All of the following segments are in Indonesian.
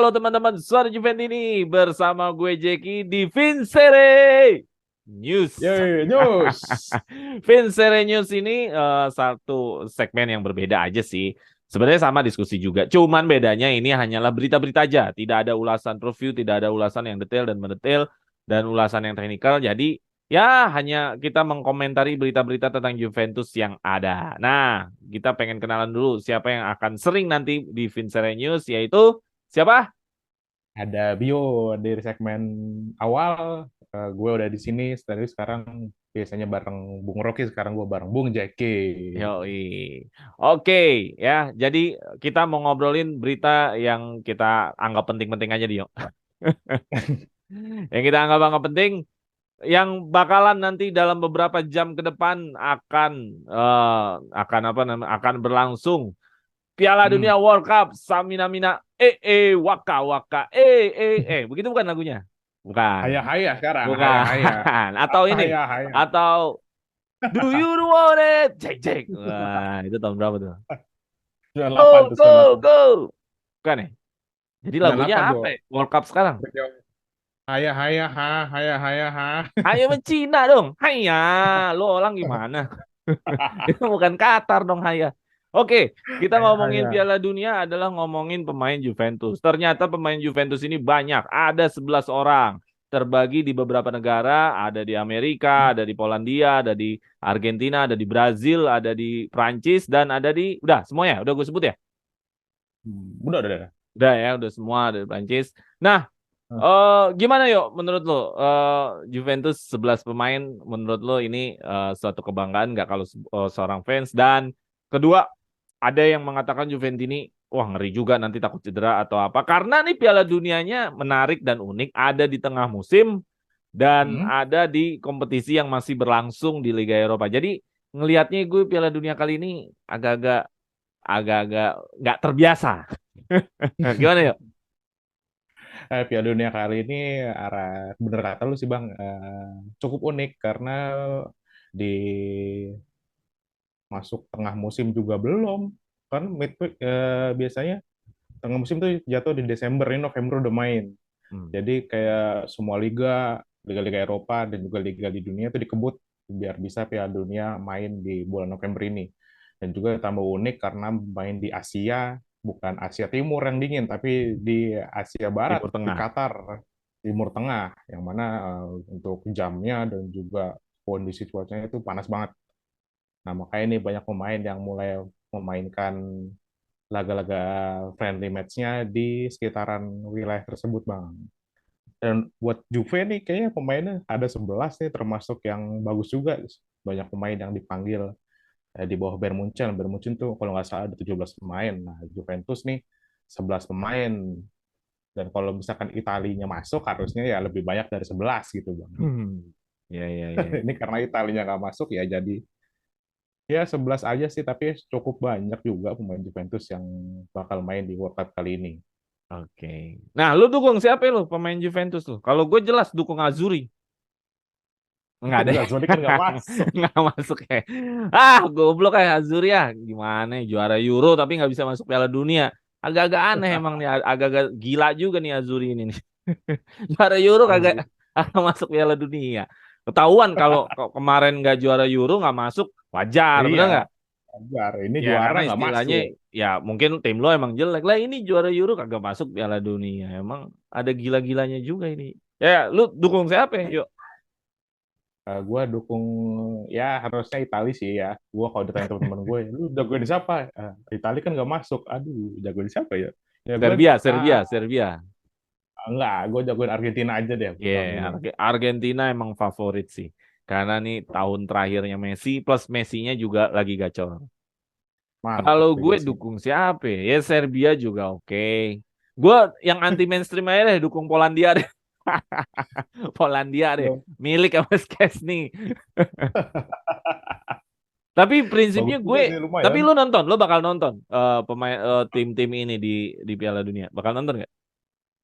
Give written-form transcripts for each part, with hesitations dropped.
Halo teman-teman, suara Juventini bersama gue Jeki di Vincere News. Yeay, news. Vincere News ini satu segmen yang berbeda aja sih. Sebenarnya sama diskusi juga, cuman bedanya ini hanyalah berita-berita aja. Tidak ada ulasan review, tidak ada ulasan yang detail dan mendetail, dan ulasan yang teknikal. Jadi ya hanya kita mengkomentari berita-berita tentang Juventus yang ada. Nah, kita pengen kenalan dulu siapa yang akan sering nanti di Vincere News, yaitu siapa? Ada Bio dari segmen awal. Gue udah di sini. Tadi sekarang biasanya bareng Bung Rocky. Sekarang gue bareng Bung Jeki. Yoi. Oke, ya. Jadi kita mau ngobrolin berita yang kita anggap penting-penting aja, Dio. Yang kita anggap penting, yang bakalan nanti dalam beberapa jam ke depan akan apa namanya? Akan berlangsung Piala Hmm. Dunia World Cup Samina Mina waka waka begitu bukan lagunya? Haya Bukan. haya sekarang. Haya haya. Bukan. Atau ini, Haya haya. atau Do you want it? Cek cek. Wah, itu tahun berapa tuh? 98 Go, tuh, go, 98. go. Bukan ya? Jadi lagunya 98 tuh. apa ya? World Cup sekarang. Haya haya ha. Haya haya ha. Ayo Cina dong. Haiya. Lo orang gimana? Itu bukan Qatar dong, Haya. Oke, kita Haya ngomongin haya. Piala Dunia adalah ngomongin pemain Juventus. Ternyata pemain Juventus ini banyak. Ada 11 orang. Terbagi di beberapa negara. Ada di Amerika, ada di Polandia, ada di Argentina, ada di Brazil, ada di Prancis, dan ada di... Udah, semuanya. Udah gue sebut ya? Udah. Udah ya, udah semua dari Prancis. Nah, Hmm. gimana yuk menurut lo? Juventus 11 pemain, menurut lo ini suatu kebanggaan nggak kalau seorang fans? Dan kedua, ada yang mengatakan Juventini, wah ngeri juga nanti takut cedera atau apa. Karena nih Piala Dunianya menarik dan unik, ada di tengah musim dan Hmm. ada di kompetisi yang masih berlangsung di Liga Eropa. Jadi ngelihatnya gue Piala Dunia kali ini agak-agak agak-agak nggak terbiasa. Gimana yuk? Piala Dunia kali ini bener kata lu sih Bang, cukup unik karena di masuk tengah musim juga belum, kan midweek, biasanya tengah musim tuh jatuh di Desember, ini November udah main. Hmm. Jadi kayak semua liga-liga Eropa dan juga liga di dunia itu dikebut biar bisa Piala Dunia main di bulan November ini. Dan juga tambah unik karena main di Asia, bukan Asia Timur yang dingin, tapi di Asia Barat, Timur di Tengah. Qatar, Timur Tengah, yang mana untuk jamnya dan juga kondisi cuacanya itu panas banget. Nah, makanya ini banyak pemain yang mulai memainkan laga-laga friendly match-nya di sekitaran wilayah tersebut, Bang. Dan buat Juve nih, kayaknya pemainnya ada 11 nih, termasuk yang bagus juga. Banyak pemain yang dipanggil di bawah Bayern Munchen. Bayern Munchen tuh kalau nggak salah ada 17 pemain. Nah, Juventus nih 11 pemain. Dan kalau misalkan Italinya masuk, harusnya ya lebih banyak dari 11 gitu, Bang. Hmm. Ya, ya, ya. Ini karena Italinya nggak masuk, ya jadi ya 11 aja sih, tapi cukup banyak juga pemain Juventus yang bakal main di World Cup kali ini. Oke. Nah, lu dukung siapa lu pemain Juventus tuh? Kalau gue jelas dukung Azuri. Enggak deh. Zazoni kan nggak masuk. Enggak masuk ya. Ah, goblok kayak Azuri ya. Gimana ya, juara Euro tapi nggak bisa masuk Piala Dunia. Agak-agak aneh emang nih. Agak-agak gila juga nih Azuri ini nih. Juara Euro kagak Azul. kagak masuk Piala Dunia. Ketahuan kalau kemarin nggak juara Euro nggak masuk, wajar, bener Iya, nggak? wajar. Ini Ya juara karena nggak istilahnya masuk. ya mungkin tim lo emang jelek lah, ini juara Euro kagak masuk Piala Dunia. Emang ada gila-gilanya juga ini. Ya lu dukung siapa ya? Yuk. Gue dukung, ya harusnya Itali sih ya. Gue kalau ditanya teman-teman gue, lu jagoin siapa? Itali kan nggak masuk. Aduh, jagoin siapa ya? Ya gue, Serbia, Serbia, Serbia. enggak, gue jagoin Argentina aja deh Ya, pertandingan. Argentina emang favorit sih. Karena nih tahun terakhirnya Messi plus Messinya juga lagi gacor. Mantep Kalau tuh gue Messi. dukung siapa ya? Ya Serbia juga oke. Gue yang anti mainstream aja deh, dukung Polandia deh. Polandia deh. Belum. Milik sama Szczesny. Tapi prinsipnya Bagus juga gue, sih, tapi lumayan. lu nonton, lu bakal nonton pemain tim-tim ini di Piala Dunia. Bakal nonton nggak?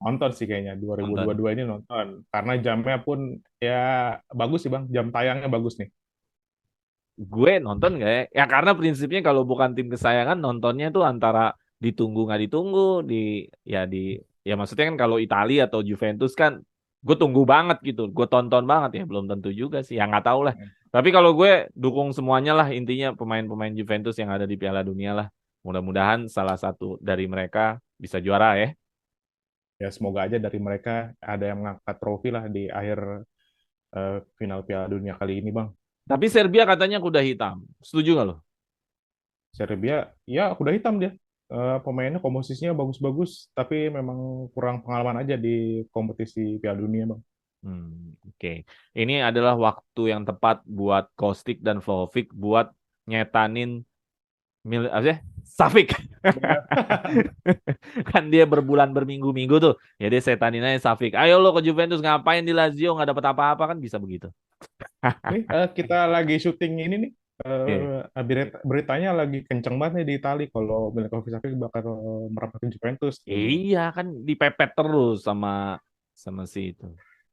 Nonton sih kayaknya Nonton. 2022 ini nonton. Karena jamnya pun ya bagus sih Bang. Jam tayangnya bagus nih. Gue nonton nggak ya? Ya karena prinsipnya kalau bukan tim kesayangan nontonnya tuh antara ditunggu nggak ditunggu, di ya di ya maksudnya kan kalau Italia atau Juventus kan gue tunggu banget gitu, gue tonton banget ya, belum tentu juga sih, ya nggak tahu lah. Tapi kalau gue dukung semuanya lah, intinya pemain-pemain Juventus yang ada di Piala Dunia lah. Mudah-mudahan salah satu dari mereka bisa juara ya. Ya semoga aja dari mereka ada yang mengangkat trofi lah di akhir final Piala Dunia kali ini, Bang. Tapi Serbia katanya kuda hitam, setuju nggak lo? Serbia, ya kuda hitam dia. Pemainnya komposisinya bagus-bagus, tapi memang kurang pengalaman aja di kompetisi Piala Dunia, Bang. Oke. Ini adalah waktu yang tepat buat Kostic dan Vlahovic buat nyetanin apa sih? Safik. Kan dia berbulan berminggu-minggu tuh. Ya dia setanin aja Safik. Ayo lo ke Juventus, ngapain di Lazio nggak dapat apa-apa, kan bisa begitu. Nih, kita lagi syuting ini nih. Oke. Beritanya lagi kenceng banget nih di Itali kalau Milinkovic-Savic bakal merapat ke Juventus tuh, Bang. Iya kan dipepet terus sama sama si itu.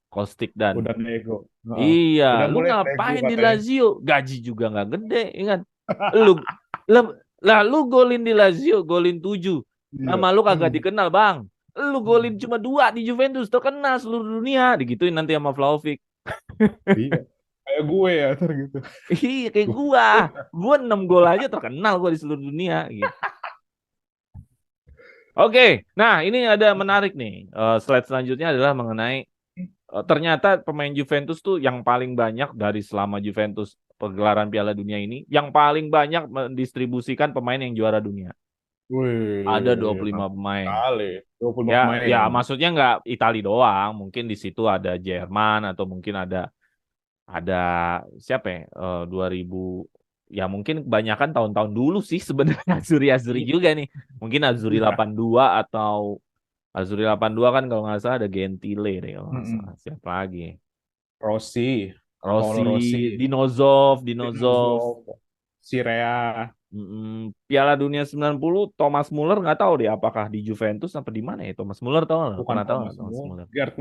Kostic dan Udah nego. Heeh. iya, Udah lu mulai nego ngapain di katanya. Lazio? Gaji juga nggak gede, ya kan? Lu lah, lah lu golin di Lazio, golin 7. Iya. Nama lu kagak Hmm. dikenal, Bang. Lu golin cuma 2 di Juventus, terkenal seluruh dunia. Digituin nanti sama Vlahovic. Iya. Kayak gue ya, ntar gitu. Iya, kayak gua. Gua 6 gol aja terkenal gua di seluruh dunia gitu. Oke, nah ini ada menarik nih. Slide selanjutnya adalah mengenai ternyata pemain Juventus tuh yang paling banyak dari selama Juventus pergelaran Piala Dunia ini, yang paling banyak mendistribusikan pemain yang juara dunia. Ada dua Wih, puluh lima mantap pemain. sekali. 25 Ya, ya pemain. maksudnya nggak Itali doang, mungkin di situ ada Jerman atau mungkin ada siapa ya? 2000, ya mungkin kebanyakan tahun-tahun dulu sih sebenarnya Azuri-Azuri Iya. juga nih. Mungkin Azuri Iya. 82 atau Azuri 82 kan kalau nggak salah ada Gentile deh kalau nggak salah. Mm-mm. Siapa lagi? Rossi, Paolo Rossi, Rossi, Dinozov. Dinozov, Sirea. Piala Dunia 90 Thomas Muller nggak tahu deh apakah di Juventus apa di mana ya Thomas Muller tahu nggak? Bukan Pernah tahu nggak Thomas Thomas Muller, Muller? Gerd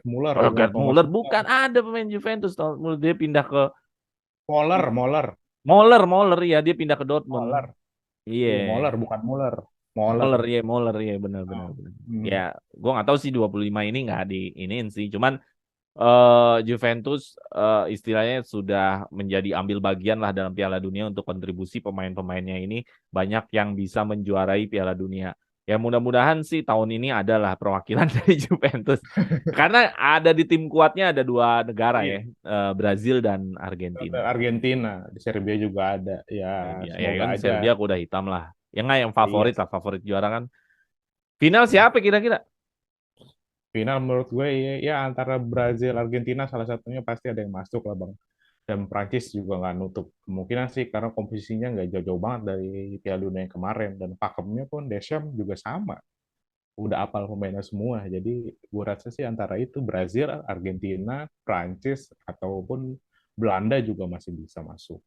Muller, Oh, bukan Gerd Thomas Muller Muller. bukan ada pemain Juventus Thomas Muller dia pindah ke Moller, Moller ya dia pindah ke Dortmund. Moller. Iya. Iya, Moller bukan Muller. Moller. Moller ya benar benar Ah, benar. Ya, hmm. gua nggak tahu sih 25 ini nggak di iniin sih. Cuman Juventus istilahnya sudah menjadi ambil bagian lah dalam Piala Dunia untuk kontribusi pemain-pemainnya ini banyak yang bisa menjuarai Piala Dunia. Ya mudah-mudahan sih tahun ini adalah perwakilan dari Juventus. Karena ada di tim kuatnya ada 2 negara ya, Iya. Brazil dan Argentina. Argentina, di Serbia juga ada. Ya, Serbia, ya semoga kan aja. Serbia kuda hitam lah. Ya nggak yang Iya. favorit lah, favorit juara kan. Final siapa kira-kira? Final menurut gue ya, ya antara Brazil Argentina salah satunya pasti ada yang masuk lah, Bang. Dan Prancis juga nggak nutup kemungkinan sih karena komposisinya nggak jauh-jauh banget dari Piala Dunia yang kemarin, dan pakemnya pun Deschamps juga sama, udah apal pemainnya semua. Jadi gue rasa sih antara itu Brazil, Argentina, Prancis, ataupun Belanda juga masih bisa masuk.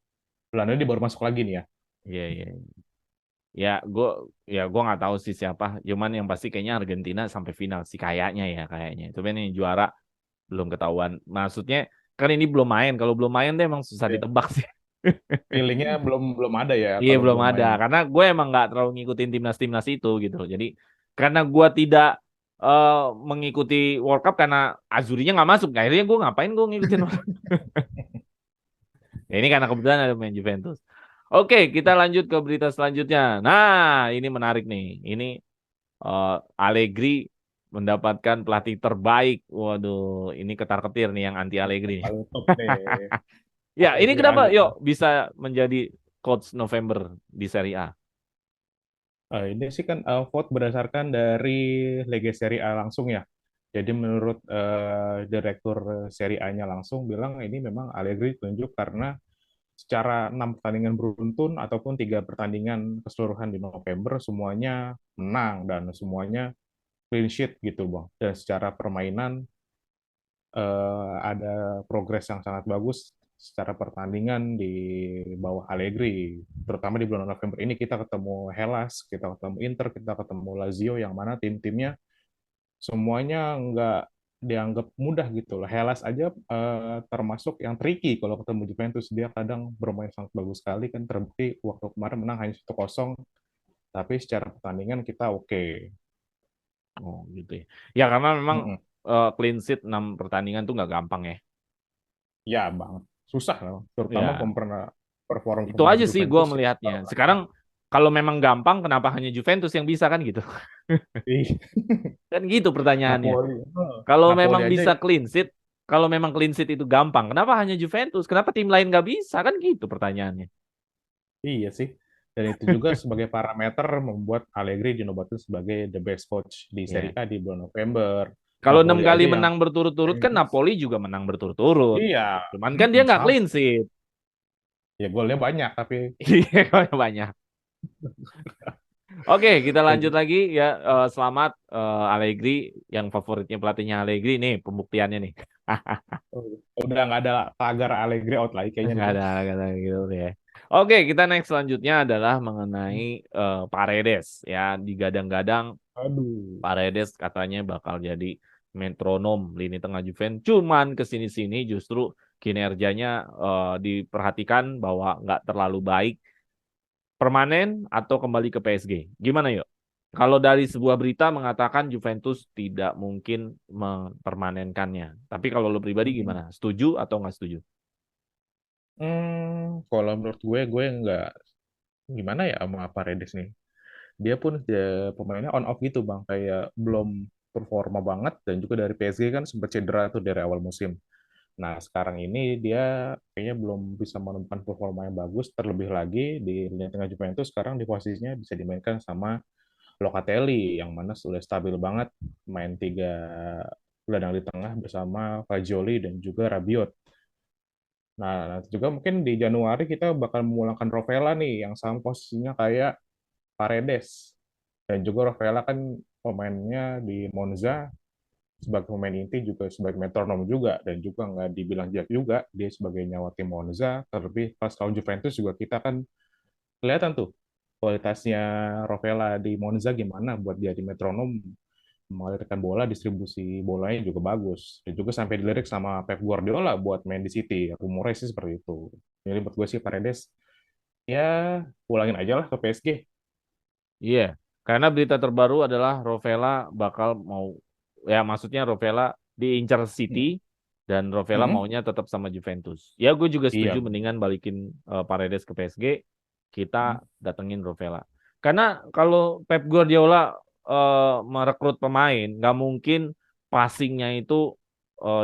Belanda ini baru masuk lagi nih ya. Iya, iya. Ya gue nggak tahu sih siapa. Cuman yang pasti kayaknya Argentina sampai final sih kayaknya ya kayaknya. Tapi ini juara belum ketahuan. Maksudnya kan ini belum main. Kalau belum main deh emang susah Ya, ditebak sih. feelingnya belum belum ada ya Iya kalau belum belum ada. main. Karena gue emang nggak terlalu ngikutin timnas-timnas itu gitu loh. Jadi karena gue tidak eh, mengikuti World Cup karena Azurinya nggak masuk. Akhirnya gue ngapain gue ngikutin. Ya, ini karena kebetulan ada main Juventus. Oke, kita lanjut ke berita selanjutnya. Nah, ini menarik nih. Ini Allegri mendapatkan pelatih terbaik. Waduh, ini ketar-ketir nih yang anti Allegri nih. Paling top nih. Ya, ini Allegri kenapa? Allegri. Yuk, bisa menjadi coach November di Serie A. Ini sih kan vote berdasarkan dari Lega Serie A langsung ya. Jadi menurut direktur Serie A-nya langsung bilang ini memang Allegri tunjuk karena secara 6 pertandingan beruntun ataupun 3 pertandingan keseluruhan di November semuanya menang dan semuanya clean sheet gitu, Bang. Dan secara permainan ada progres yang sangat bagus secara pertandingan di bawah Allegri. Terutama di bulan November ini kita ketemu Hellas, kita ketemu Inter, kita ketemu Lazio yang mana tim-timnya semuanya nggak dianggap mudah gitu loh. Hellas aja termasuk yang tricky kalau ketemu Juventus, dia kadang bermain sangat bagus sekali kan, terbukti waktu kemarin menang hanya 1-0, tapi secara pertandingan kita oke. Oh gitu ya. Ya karena memang Mm-mm. clean sheet 6 pertandingan tuh nggak gampang ya. Ya banget, susah loh, terutama Ya perform itu pemain aja sih gue Juventus yang melihatnya. baru lagi. Sekarang kalau memang gampang, kenapa hanya Juventus yang bisa kan gitu? Ih, Kan gitu pertanyaannya. Napoli, Kalau Napoli memang aja. bisa clean sheet, kalau memang clean sheet itu gampang, kenapa hanya Juventus? Kenapa tim lain nggak bisa? Kan gitu pertanyaannya. Iya sih. Dan itu juga sebagai parameter membuat Allegri dinobatkan sebagai the best coach di Serie Ya. A di bulan November. Kalau enam Napoli kali aja yang menang berturut-turut kan Napoli juga menang berturut-turut. iya, Cuman kan dia nggak sama. clean sheet. Ya golnya banyak tapi Iya, kalau banyak. Oke, kita lanjut dan lagi ya. Selamat Allegri, yang favoritnya pelatihnya Allegri nih pembuktiannya nih. udah nggak ada tagar Allegri out lagi kayaknya nih Nggak Bang. ada kata gitu ya. Oke, kita next selanjutnya adalah mengenai Paredes ya. Digadang-gadang Aduh. Paredes katanya bakal jadi metronom lini tengah Juventus. Cuman kesini-sini justru kinerjanya diperhatikan bahwa nggak terlalu baik. Permanen atau kembali ke PSG? Gimana yuk? Kalau dari sebuah berita mengatakan Juventus tidak mungkin mempermanenkannya. Tapi kalau lo pribadi Hmm. gimana? Setuju atau nggak setuju? Kalau menurut gue nggak gimana ya sama Paredes nih. Dia pun pemainnya on off gitu Bang, kayak belum performa banget dan juga dari PSG kan sempat cedera tuh dari awal musim. Nah, sekarang ini dia kayaknya belum bisa menemukan performa yang bagus, terlebih lagi di lini tengah Juventus sekarang di posisinya bisa dimainkan sama Locatelli yang mana sudah stabil banget main tiga gelandang di tengah bersama Fagioli dan juga Rabiot. Nah, nanti juga mungkin di Januari kita bakal memulangkan Rovella nih yang sama posisinya kayak Paredes. Dan juga Rovella kan pemainnya di Monza sebagai pemain inti juga sebagai metronom juga dan juga nggak dibilang jelek juga dia sebagai nyawa tim Monza terlebih pas tahun Juventus juga kita kan kelihatan tuh kualitasnya Rovella di Monza gimana buat jadi metronom mengalirkan bola distribusi bolanya juga bagus dan juga sampai dilirik sama Pep Guardiola buat main di City rumornya sih seperti itu jadi buat gue sih Paredes ya pulangin aja lah ke PSG. Iya, karena berita terbaru adalah Rovella bakal mau, ya maksudnya Rovella diincar City dan Rovella Hmm. maunya tetap sama Juventus. Ya gue juga setuju Iya. mendingan balikin Paredes ke PSG, kita Hmm. datengin Rovella. Karena kalau Pep Guardiola merekrut pemain, nggak mungkin passingnya itu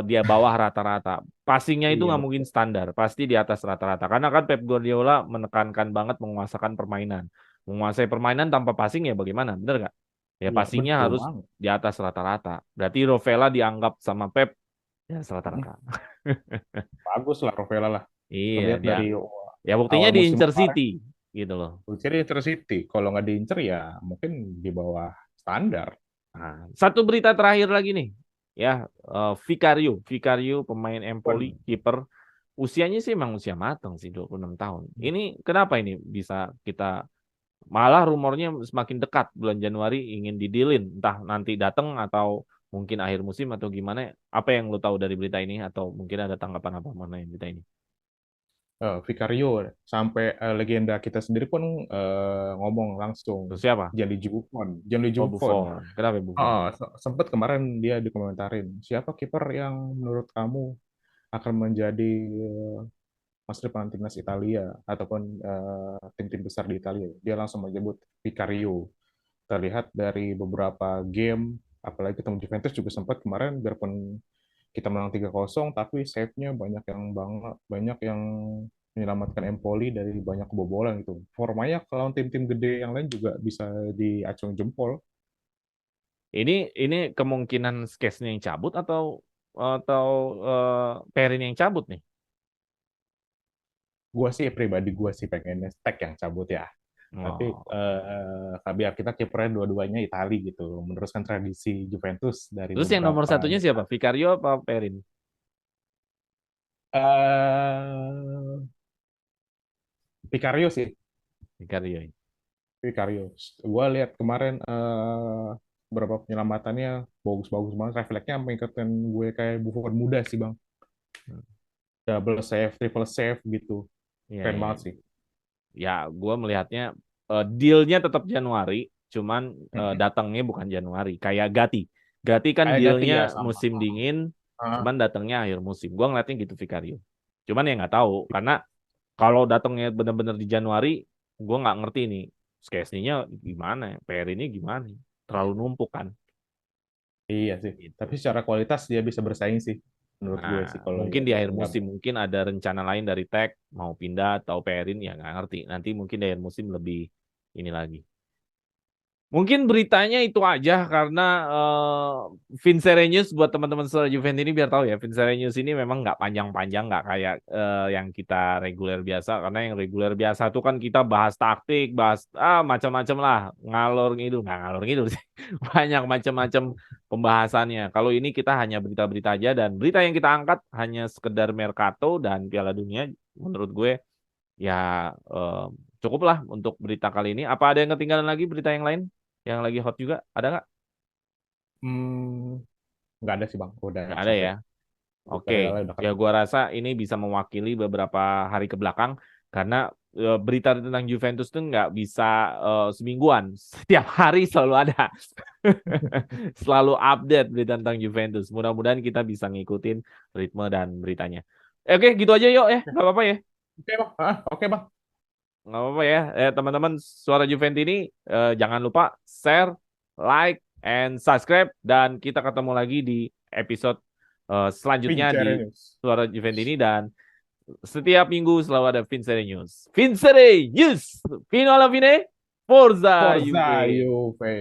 dia bawah rata-rata. Passingnya itu Iya nggak mungkin betul. standar, pasti di atas rata-rata. Karena kan Pep Guardiola menekankan banget menguasakan permainan. Menguasai permainan tanpa passing ya bagaimana? Bener nggak? Ya Iya passingnya betul harus banget. di atas rata-rata. Berarti Rovella dianggap sama Pep ya Hmm. rata-rata. Bagus lah Rovella lah Iya terlihat dia. dari Ya buktinya awal di musim Intercity kemarin. gitu loh. Jadi Intercity kalau nggak diincer ya mungkin di bawah standar. Nah, satu berita terakhir lagi nih. Ya, Vicario, Vicario pemain Empoli, Waduh. kiper. Usianya sih emang usia matang sih 26 tahun. Ini kenapa ini bisa kita malah rumornya semakin dekat bulan Januari ingin didilin, entah nanti datang atau mungkin akhir musim atau gimana. Apa yang lo tahu dari berita ini atau mungkin ada tanggapan apa mengenai berita ini? Vicario sampai legenda kita sendiri pun ngomong langsung Terus siapa? Gianluigi Buffon. Gianluigi Oh Buffon. Buffon. Kenapa Buffon? Sempat kemarin dia dikomentarin siapa kiper yang menurut kamu akan menjadi masa depan timnas Italia ataupun tim-tim besar di Italia. Dia langsung menyebut Vicario. Terlihat dari beberapa game, apalagi ketemu Juventus juga sempat kemarin biarpun kita menang 3-0 tapi save-nya banyak yang menyelamatkan Empoli dari banyak kebobolan gitu. Formanya kalau tim-tim gede yang lain juga bisa diacung jempol. Ini kemungkinan Skesnya yang cabut atau Perin yang cabut nih? Gue sih pribadi gue sih pengennya Stek yang cabut ya. Tapi Oh. biar kita kipernya dua-duanya Itali gitu, meneruskan tradisi Juventus dari Terus yang nomor beberapa satunya siapa? Vicario apa Perin? eh Vicario sih, Vicario. Vicario. Gue lihat kemarin beberapa penyelamatannya bagus-bagus banget, refleksnya mengingatkan gue kayak Buffon muda sih bang, double save, triple save gitu, Iya, keren iya. banget sih. Ya, gue melihatnya dealnya tetap Januari. cuman Mm-mm. datangnya bukan Januari. Kayak Gatti. Gatti kan Kayak ganti ya dealnya sama. musim dingin, Ah, cuman datangnya akhir musim. Gua ngeliatnya gitu Vicario. Cuman ya nggak tahu karena kalau datangnya benar-benar di Januari, gua nggak ngerti nih. Szczesny-nya gimana, PR ini gimana? Terlalu numpuk kan. iya sih. Gitu. Tapi secara kualitas dia bisa bersaing sih, menurut gue Nah, sih kalau mungkin lihat di ya. akhir Nggak, musim mungkin ada rencana lain dari Tech mau pindah atau PR-in ya nggak ngerti. Nanti mungkin di akhir musim lebih ini lagi. Mungkin beritanya itu aja karena Vincerenius buat teman-teman secara Juventus ini biar tahu ya Vincerenius ini memang nggak panjang-panjang nggak kayak yang kita reguler biasa karena yang reguler biasa tuh kan kita bahas taktik bahas macam-macam lah ngalor ngidul sih banyak macam-macam pembahasannya. Kalau ini kita hanya berita-berita aja dan berita yang kita angkat hanya sekedar Mercato dan Piala Dunia menurut gue ya cukup lah untuk berita kali ini. Apa ada yang ketinggalan lagi berita yang lain? Yang lagi hot juga? Ada nggak? hmm, nggak ada sih Bang. Udah Nggak ada sampai ya. Oke, segala udah ya ketemu. gua rasa ini bisa mewakili beberapa hari ke belakang karena berita tentang Juventus tuh nggak bisa semingguan. Setiap hari selalu ada. Selalu update berita tentang Juventus. Mudah-mudahan kita bisa ngikutin ritme dan beritanya. Oke, gitu aja yuk ya. Nggak apa-apa ya. Oke Bang. Oke Bang. Nggak apa-apa ya. Teman-teman Suara Juventus ini jangan lupa share, like, and subscribe. Dan kita ketemu lagi di episode selanjutnya di Vincere News. Suara Juventus ini. Dan setiap minggu selalu ada Vincere News. Vincere News! Fino alla fine, Forza Forza Juve! Juve.